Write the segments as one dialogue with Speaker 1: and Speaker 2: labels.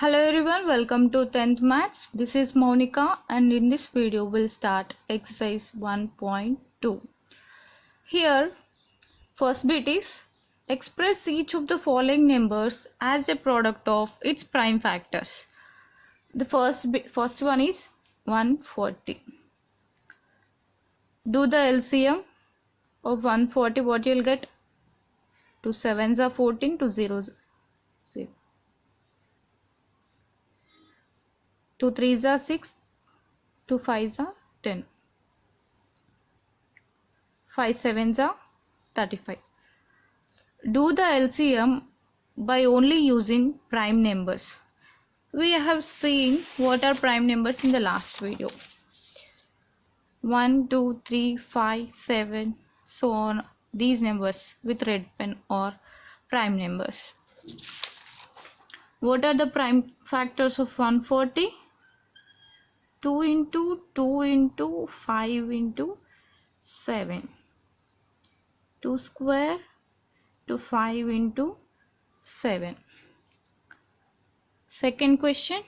Speaker 1: Hello everyone, welcome to 10th Maths. This is Monica and in this video we'll start exercise 1.2. Here, first bit is express each of the following numbers as a product of its prime factors. The first one is 140. Do the LCM of 140, what you'll get? 2 7s are 14, 2 zeros 0. 2 3s are 6, 2 5s are 10. 5 7s are 35. Do the LCM by only using prime numbers. We have seen what are prime numbers in the last video. 1, 2, 3, 5, 7, so on. These numbers with red pen are prime numbers. What are the prime factors of 140? 2 into 2 into 5 into 7. 2 square to 5 into 7. Second question.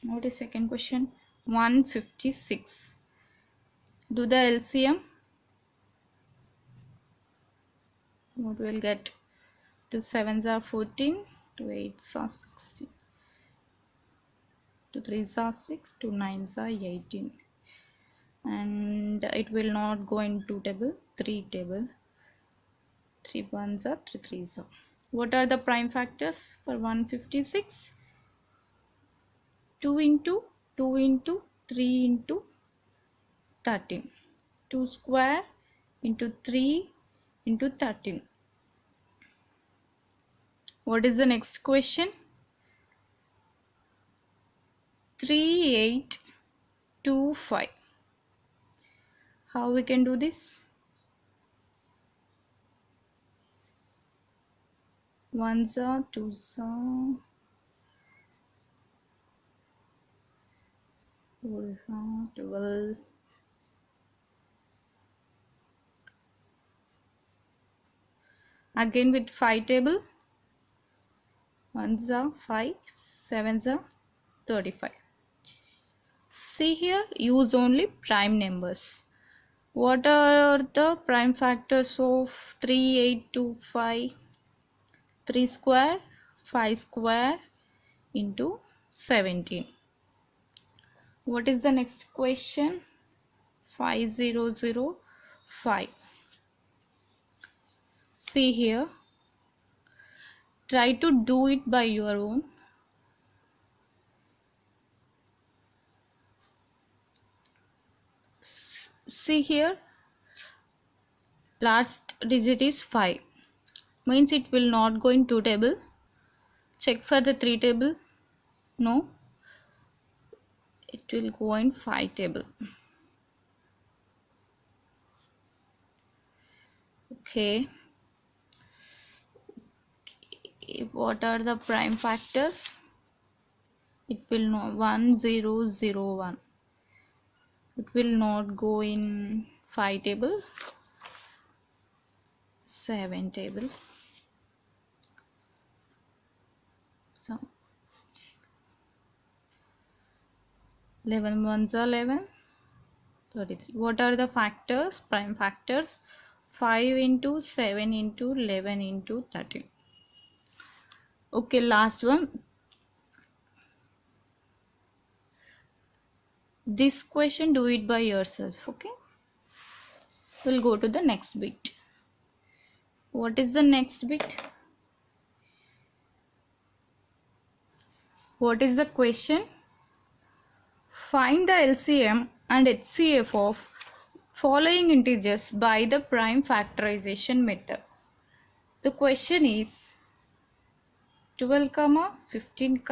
Speaker 1: What is second question? 156. Do the LCM. What we'll get? 2 7s are 14, 2 8s are 16, 2 3s are 6, 2 9s are 18. And it will not go in 2 table, 3 table. 3 1s are 3 3s are. What are the prime factors for 156? 2 into 2 into 3 into 13. 2 square into 3 into 13. What is the next question? 3825. How we can do this? 1s are 2s are 4s are 12. Again with 5 table. 1s are 5, 7s are 35. See here, use only prime numbers. What are the prime factors of 3825? 3 square, 5 square into 17. What is the next question? 5005. See here, try to do it by your own. See here, last digit is 5, means it will not go in 2 table. Check for the 3 table. No, it will go in 5 table. Okay, what are the prime factors? It will not 1001. It will not go in 5 table, 7 table. So 11 ones are 11, 33. What are the factors? Prime factors. 5 into 7 into 11 into 13. Okay, last one. This question, do it by yourself. Okay, we'll go to the next bit. What is the next bit? What is the question? Find the LCM and HCF of following integers by the prime factorization method. The question is 12, 15,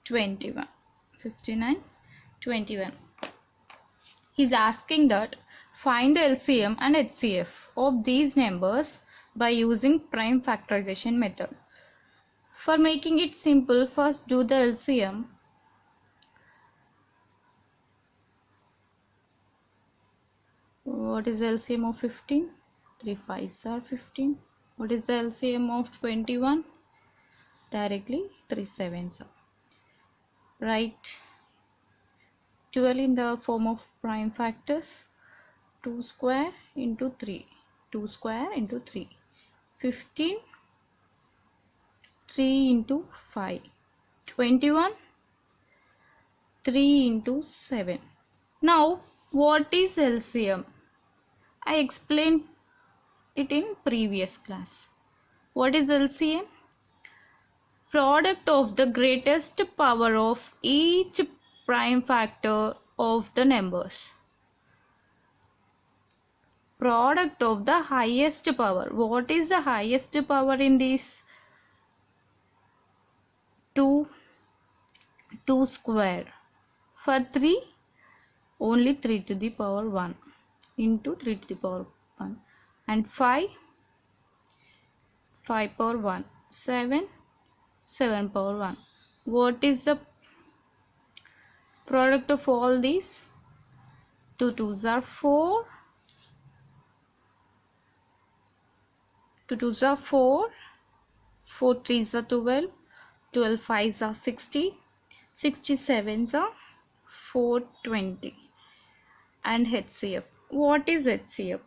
Speaker 1: 21, 59, 21. He's asking that find the LCM and HCF of these numbers by using prime factorization method. For making it simple, first do the LCM. What is the LCM of 15? 3 5s are 15. What is the LCM of 21? directly 3 sevens. Write 12 in the form of prime factors. 2 square into 3. 2 square into 3. 15. 3 into 5. 21. 3 into 7. Now, what is LCM? I explained it in previous class. What is LCM? Product of the greatest power of each prime factor of the numbers. Product of the highest power. What is the highest power in this? 2 square. For 3, only 3 to the power 1 into 3 to the power 1. And 5 power 1. 7 power 1. What is the product of all these? 2 2s are 4. 2 2s are 4. 4 3s are 12. 12 5s are 60. 67s are 420. And HCF. What is HCF?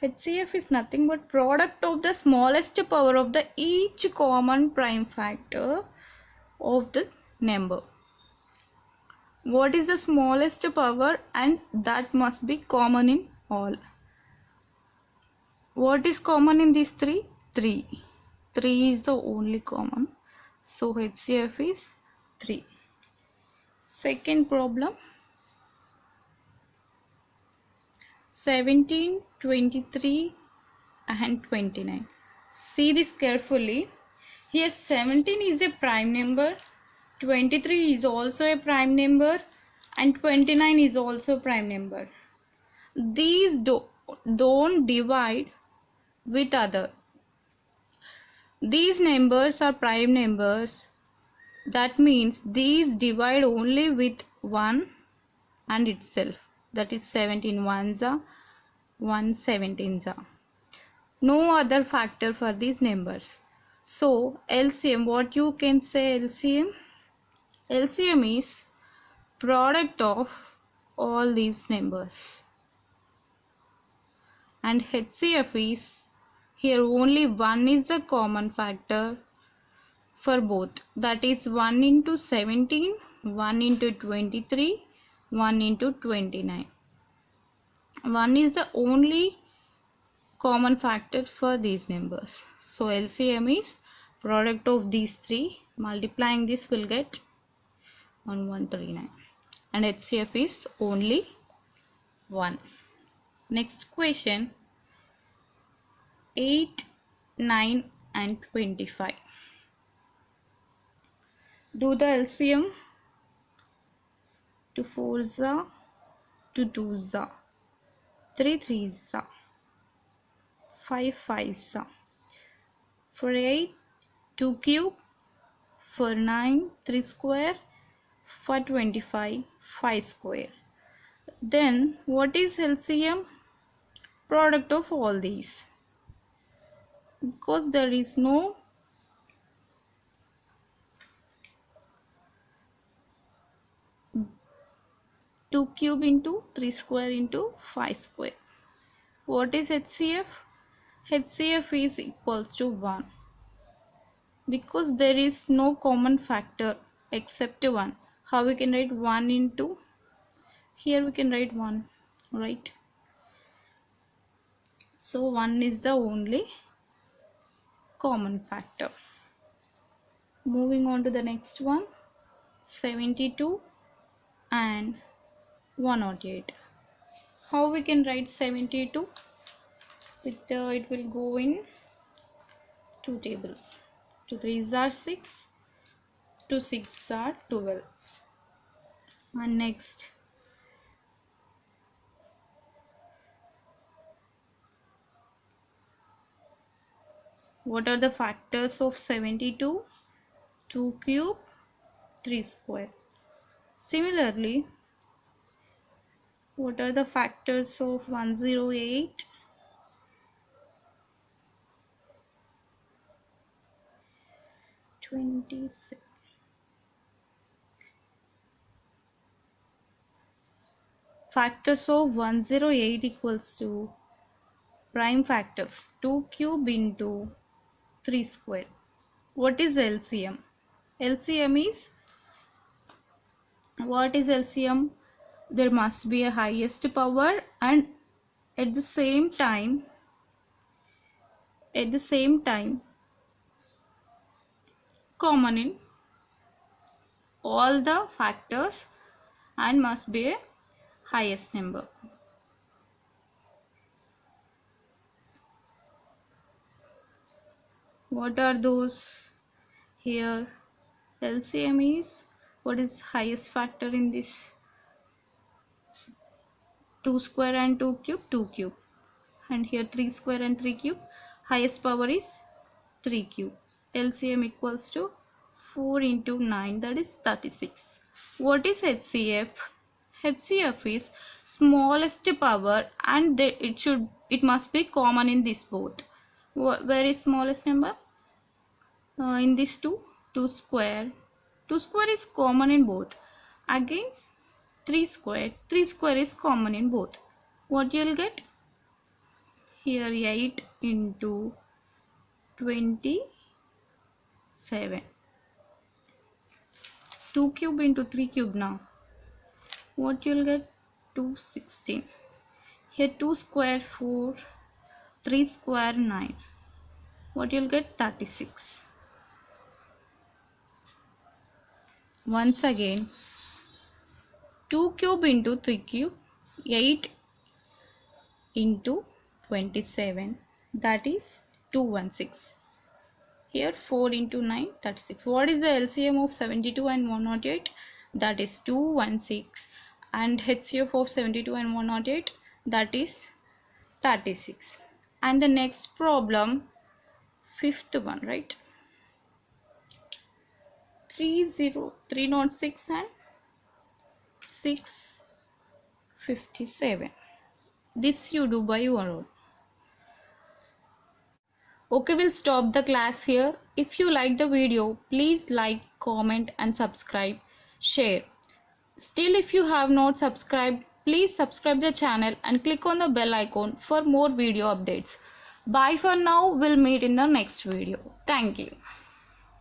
Speaker 1: HCF is nothing but product of the smallest power of the each common prime factor of the number. What is the smallest power? And that must be common in all. What is common in these three? 3. 3 is the only common. So HCF is 3. Second problem. 17, 23 and 29. See this carefully. Here 17 is a prime number, 23 is also a prime number, and 29 is also a prime number. These don't divide with other. These numbers are prime numbers. That means these divide only with 1 and itself. That is 17 ones are 1 17s are. No other factor for these numbers. So LCM, what you can say LCM? LCM is product of all these numbers. And HCF is, here only 1 is a common factor for both. That is 1 into 17, 1 into 23, 1 into 29. 1 is the only common factor for these numbers. So LCM is product of these three. Multiplying this will get 1139. And HCF is only 1. Next question. 8, 9 and 25. Do the LCM. 2 4s are, 2 2s are, 3 3s are, 5 5s are. For 8, 2 cube. For 9, 3 square. For 25, 5 square. Then what is LCM? Product of all these. Because there is no two cube into 3 square into 5 square. What is HCF? HCF is equals to 1. Because there is no common factor except 1. How we can write 1 into? Here we can write 1, right? So 1 is the only common factor. Moving on to the next one. 72 and 108. How we can write 72? It will go in 2 table. 2 3s are 6, 2 6s are 12. And next, what are the factors of 72? 2 cube, 3 square. Similarly, what are the factors of 108? 26. Factors of 108 equals to prime factors 2 cube into 3 square. What is LCM? LCM is, what is LCM? There must be a highest power and at the same time common in all the factors and must be a highest number. What are those here? LCM is, what is highest factor in this? 2 square and 2 cube, 2 cube, and here 3 square and 3 cube. Highest power is 3 cube. LCM equals to 4 into 9, that is 36. What is HCF? HCF is smallest power and it must be common in this both. Where is smallest number? In this 2 square. 2 square is common in both. Again 3 square is common in both. What you will get? Here 8 into 27. 2 cube into 3 cube now. What you will get? 216. Here 2 square 4, 3 square 9. What you will get? 36. Once again, 2 cube into 3 cube, 8 into 27, that is 216. Here 4 into 9, 36. What is the LCM of 72 and 108? That is 216. And HCF of 72 and 108, that is 36. And the next problem, fifth one, right? 306 and 657. This you do by your own. Okay, we'll stop the class here. If you like the video, please like, comment and subscribe, share. Still, if you have not subscribed, please subscribe the channel and click on the bell icon for more video updates. Bye for now. We'll meet in the next video. Thank you.